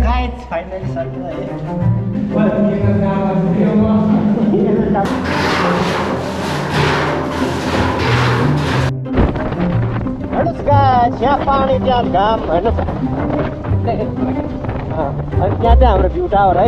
Guys finally सकियो है। हेर्नुहोस् गाइस, यहाँ पानी त्यहाँ घाम हेर्नुहोस्। अनि त्यहाँ चाहिँ हाम्रो भ्यू टावर है।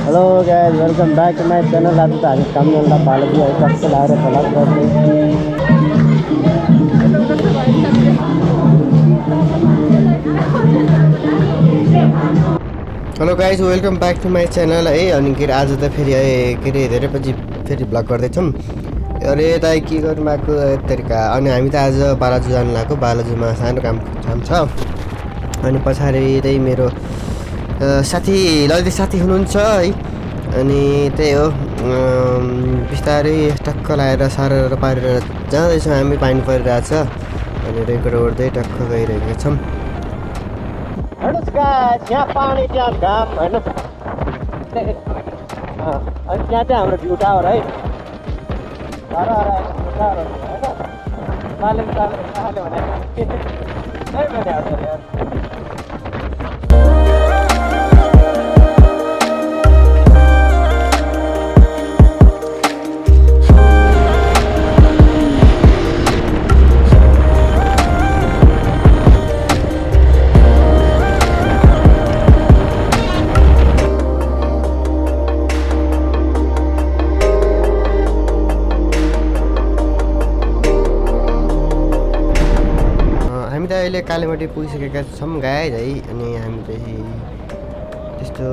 Hello guys, welcome back to my channel. आज त हामी कामनला बालाजी है कस्तो लाएर भ्लग गर्दै। Hello guys, welcome back to my channel है। अनि के आज त फेरि के रे धेरै पछि फेरि भ्लग गर्दैछौँ। अरे दाइ के गर्नु भएको तरिका। अनि हामी त आज बालाजु जानु लागेको। बालाजुमा सानो काम छ। अनि पछाडि चाहिँ मेरो साथी ललित साथी हुनुहुन्छ है। अनि त्यही हो, बिस्तारै टक्क लगाएर सारेर पारेर जाँदैछौँ हामी। पानी परिरहेछ अनि रेकर्ड गर्दै टक्क गइरहेका छौँ। हेर्नुहोस् गाइस, यहाँ पानी त्यहाँ घाम हेर्नुहोस्। अनि त्यहाँ चाहिँ हाम्रो भ्यू टावर है। अहिले कालीमाटी पुगिसकेका छौँ गाइस है। अनि हामी चाहिँ त्यस्तो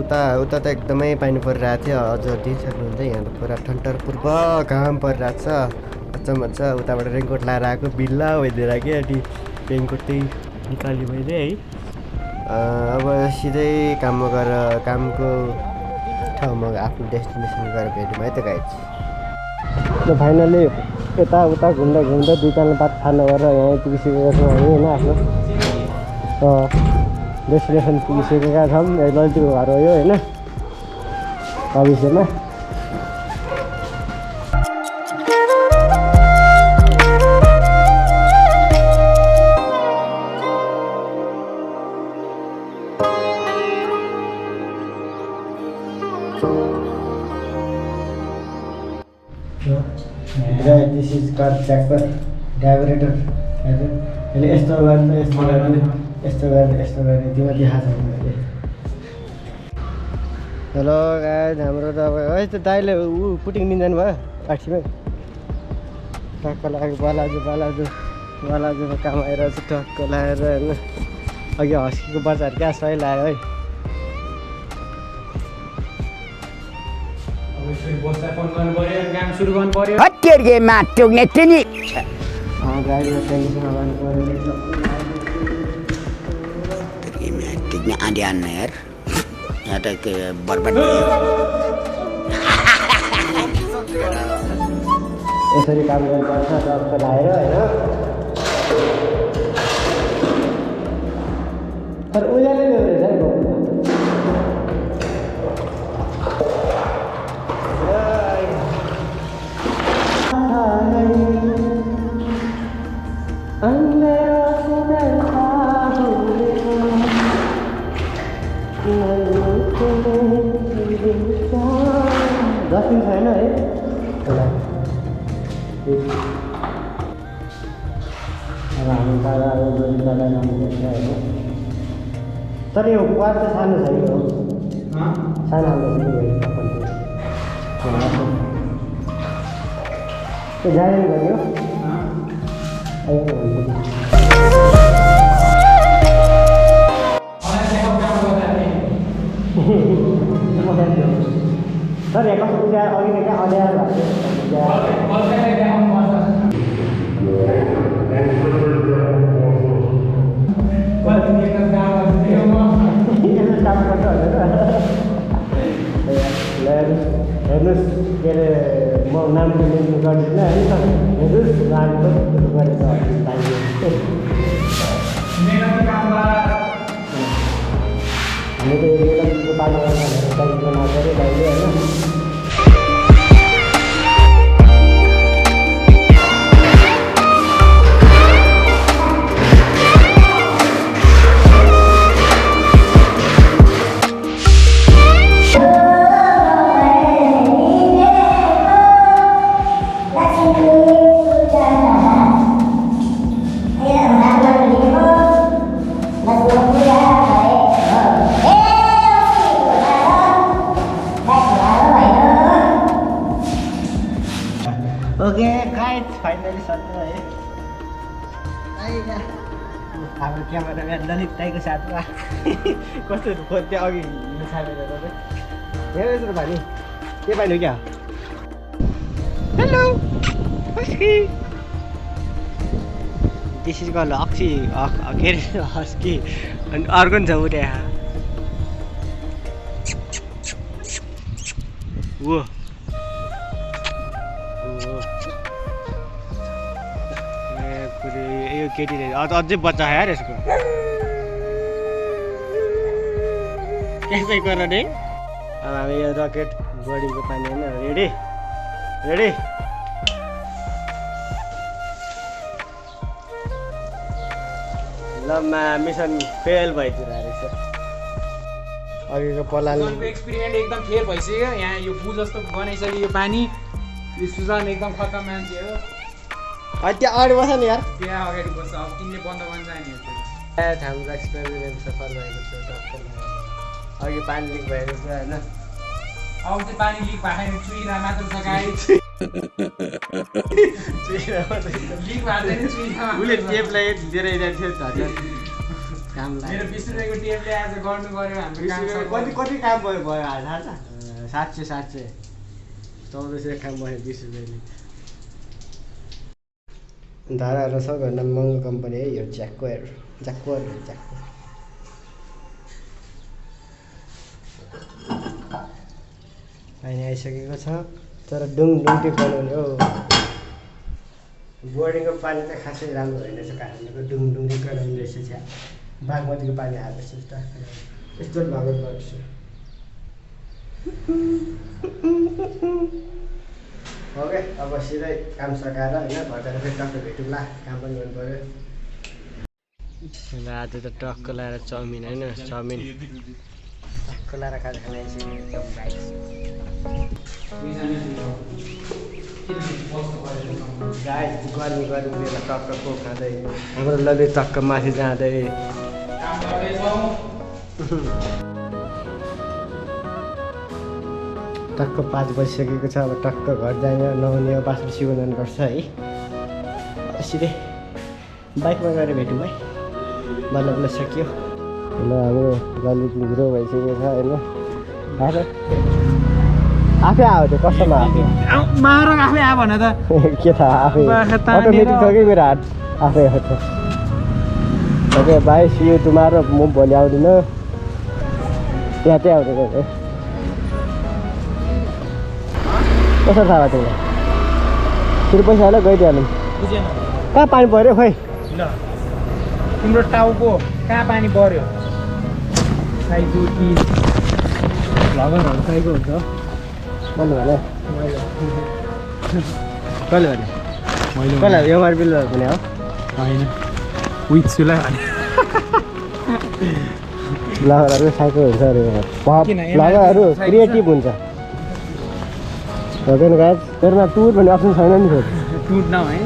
उता त एकदमै पानी परिरहेको थियो। अझ दिन सक्नुहुन्छ यहाँ त पुरा ठन्टर पूर्व घाम परिरहेको छ। मजा उताबाट रेनकोट लाएर आएको बिल्ला भइदिएर कि अनि रेनकोट चाहिँ निकाल्यो मैले है। अब सिधै काममा गएर कामको ठाउँमा आफ्नो डेस्टिनेसन गएर भेट्यौँ है त गाइस। ल फाइनली यता घुम्दा 2-4 बात खानु गरेर यहाँ पुगिसकेका छौँ हामी होइन। आफ्नो डेस्टिनेसन पुगिसकेका छौँ। ललितको घर हो यो होइन, भविष्यमा। This is car tracker, poweredirecter. यसले यस्तो गर्ने तिमीले देखाएको छ मैले। हेलो गाइस, हाम्रो त अब यस्तो दाइले पुटिङ दिन जानुभयो ट्याक्सीमै। टक्क लाग्यो बालाजुमा काम आइरहेको छ। टक्क लगाएर हेर्नु अघि हस्कीको बजार क्या सही लाग्यो है। यसरी काम गर्नुपर्छ टक्क लगाएर होइन। तर उनीहरूले दक्षिण छैन है। अब हामी दादा जानुपर्छ होइन। तर यो वार त सानो छ यो, सानो त्यो जाने गऱ्यो। तर यहाँ कस्तो पूजा अघि नै क्या अड्याएर हेर्नुहोस् के अरे म नाम लिनु गर्दिनँ है। हेर्नुहोस् राम्रो गरेको म त यो पानी गरेर नगरे दाइले हैन ओके गाइस फाइनली सक्यो है हाम्रो क्यामेराम्यान ललित दाइको साथमा कस्तो खोज्दै अघि हिँड्नु छाडेर हेर यस्तो भाइ के पाइनु क्या हेलो हस्की दिस इज कल अक्सी के अरे हस्की अनि अर्को नि छ उठे वो यो केटीले अझै बच्चा यार यसको के गर्न रे अब हामी यो रकेट बडीको पानी होइन रेडी रेडी ल मिसन फेल भइदिएर रहेछ अघिको पलालको एक्सपेरिमेन्ट एकदम फेल भइसक्यो यहाँ यो पु जस्तो बनाइसक्यो यो पानी यो सुजन एकदम खतम मान्छे हो त्यहाँ अगाडि बस्छ नि यार त्यहाँ अगाडि बस्छ अब तिमीले बन्द गर्न जाने हो हाम्रो एक्सपेरिमेन्ट सफल भएको छ अघि पानी लिक भएको छ होइन अब चाहिँ पानी लिक भएको चुइरा मात्र छ गाइस लिक भएको चुइरा उसले टेपलाई दिएर थियो काम लाग्यो मेरो 20 रुपैयाँको टेपले आज गर्नु गर्यो हाम्रो काम कति काम भयो आज थाहा छ 700 1400 काम भयो 20 रुपियाँले धाराहरू सबभन्दा महँगो कम्पनी है यो ज्याक्वार पानी आइसकेको छ तर डुङडुङटी बनाउने हो बोर्डिङको पानी चाहिँ खासै राम्रो होइन रहेछ काठमाडौँको डुङडुङटी बनाउने रहेछ čia बागमतीको पानी हाल्दैछ यस्तो भएको गर्छु ओके अब सिधै काम सकाएर होइन घरतिर फेरि टक्क भेटौँला काम पनि गर्नु पऱ्यो आज त टक्क लाएर चाउमिन होइन चाउमिन टक्क लाएर खाना आइसक्यो गाइस गर्मी बेला टक्क को खाँदै हाम्रो ललित टक्क माथि जाँदै टक्क 5 बजिसकेको छ अब टक्क घर जाने नहुने हो बाँच्नु सिउन पर्छ है सिधै बाइकमा गएर भेटौँ है बल्ल बल्ल सकियो ल हाम्रो ललित हिरो भइसकेको छ होइन आफै आयो त्यो कस्तोमा आयो मार आफै आ भन त के थाहा आफै अटोमेटिक छ कि मेरो हात आफै हो त ओके भाइ सी यू टुमारो म भोलि आउँदिनँ त्यहाँ चाहिँ आउँदैन कसो थाहा भयो तिमीलाई फेरि पैसा हाल्यो गइदिइहाल्नु बुझेन कहाँ पानी पऱ्यो खोइ ल तिम्रो टाउको कहाँ पानी पर्यो साइजु कि भगरहरू साइको हुन्छ भन्नु भने कहिले भने मैले कसलाई एमआर बिल भने हो होइन विज्सुलाई भने ब्लगरहरू साइको हुन्छ अरे ब्लगरहरू क्रिएटिभ हुन्छ हो नि गाइस तेरोमा टुर भन्ने अप्सन छैन नि फेरि टुट नभए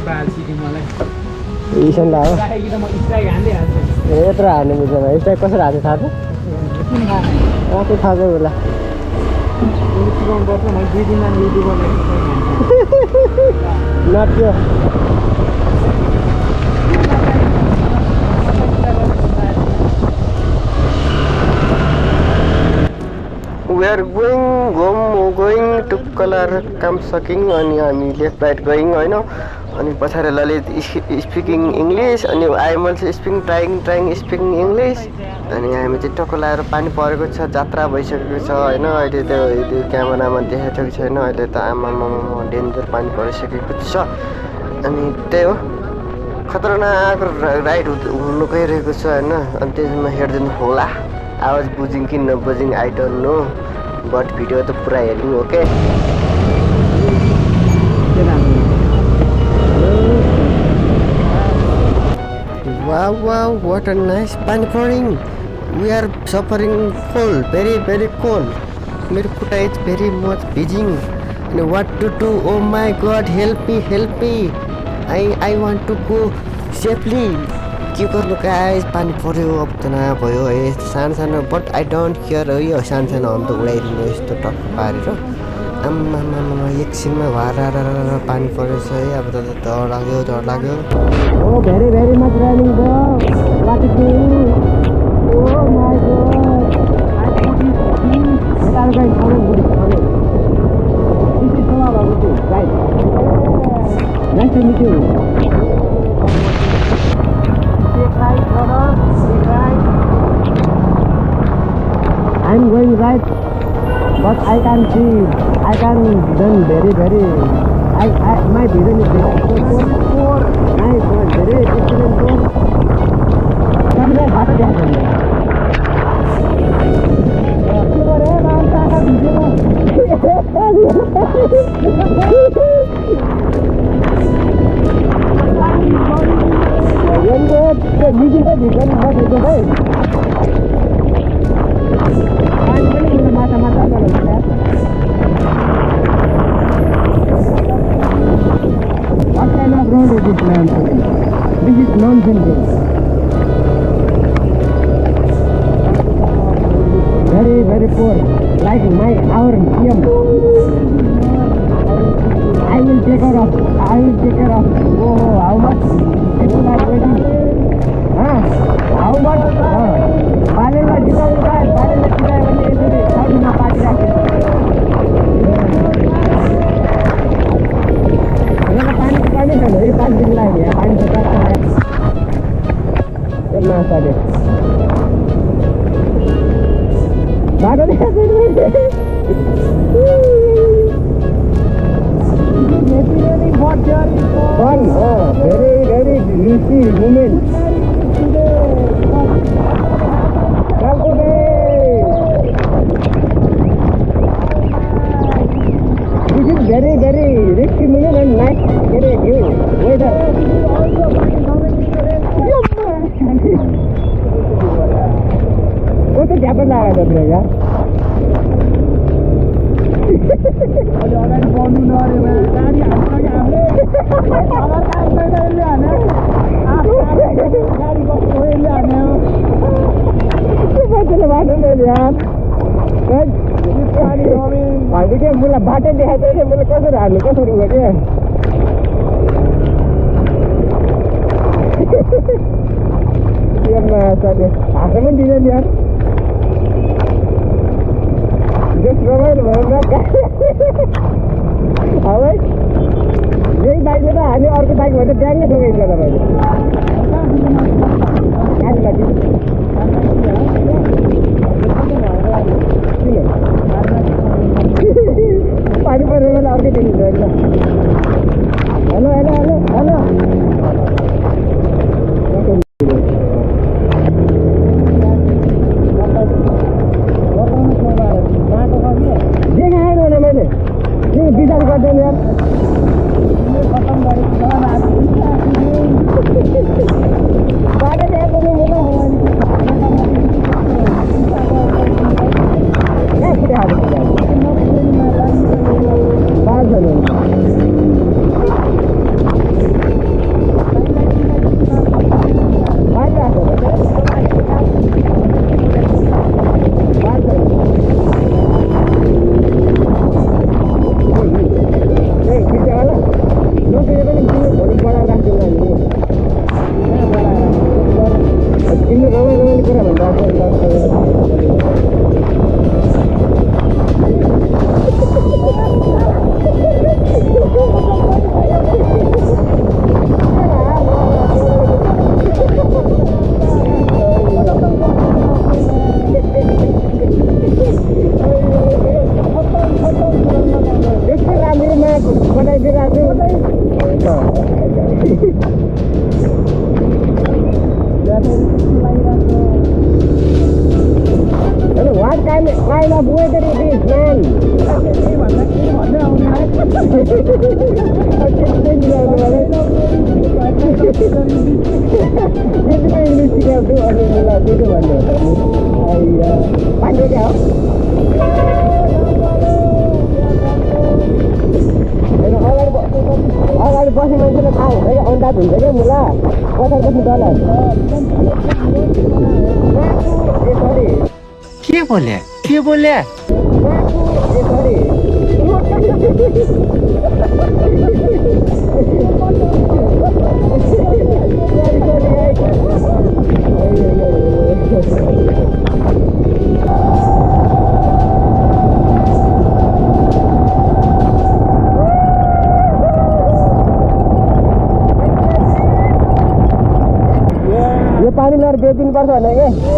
बाल सिधै मलाई इसन लाग्यो राखेको त म स्ट्राइक हान्दै हाल्छु यत्रो हार्नु मिल्दैन स्ट्राइक कसरी हाल्छ थाहा छ किन खाने त्यो थाहा छ होला सिकाउनु पर्छ मैले 2 दिनमा युट्युबमा नट्यो we are going to color काम सकिङ अनि हामी लेफ्ट राइट गयौँ होइन अनि पछाडि ललित स्पिकिङ इङ्ग्लिस अनि I also trying speaking English अनि हामी चाहिँ टक्क लाएर पानी परेको छ जात्रा भइसकेको छ होइन अहिले त्यो क्यामेरामा देखाएको छैन अहिले त आमामा डेन्जर पानी परिसकेको छ अनि त्यही हो खतरनाक राइड हुनु गइरहेको छ होइन अनि त्यसमा हेरिदिनु होला आवाज बुझिङ कि नबुझिङ I don't know but video त पुरा हेर्नु okay wow wow what a nice pani pouring we are suffering cold very cold मेरो खुट्टा is very much bridging and what to do oh my god help me I want to go safely के गर्नु guys पानी पर्यो अब त न भयो है सानो बट आई डोन्ट केयर है यो सानो हम त उडाइदिनु यस्तो टक्क पारेर आम्मा एकछिनमा भारा पानी परेछ है अब त डर लाग्यो oh very much running bro what is doing oh my god I guys खबर बुझ्नु this is so about it guys nice to meet you right brother right I'm going right but I can see I can done very my vision is four nice one very excellent one सबले हाथ they What kind of road is this, man? This is nonsense. Very poor. Like our PM. I will take care of. Oh, how much people are waiting? How much? Balami Suleon guys, Balami Suleon when they do it, how do you poweredirecter? ये पानी है ना ये पानी दिन लाएंगे पानी से काटना है चलना सारे भागो नहीं fun very risky moment this is very risky moment and nice view weather वो तो क्या पता लगा था यार अरे अगाडि बढ्नु नरे गाडी हाल्न कि हामीले अगाडि काम गर्दै हाने गाडी बस्नु यसले हाने के बच्चाले बाटो ले यार गाइस यो पानी रमे भाइले के मलाई बाटो देखाएको थियो मैले कसरी हाल्नु कसरी हो के यम्मा साले हाक्न पनि दिदैन यार just रमाइलो भयो न अब यही बाइकले त हामी अर्को बाइक भएर ब्याङ्गै ठोकाइन्छ तपाईँले गाडी लागि पानी परेर बेला अर्कै देखिन्छ होइन हेलो देखाएन भने मैले विचार गर्दैन यार बाटो देखाएको I love weather this man. अगाडि बस्ने मान्छेलाई थाहा हुन्छ क्या अन्दाज हुन्छ क्या मुला कता बस्नु डरला के बोले यो पानी लर बेचिदिनुपर्छ भने के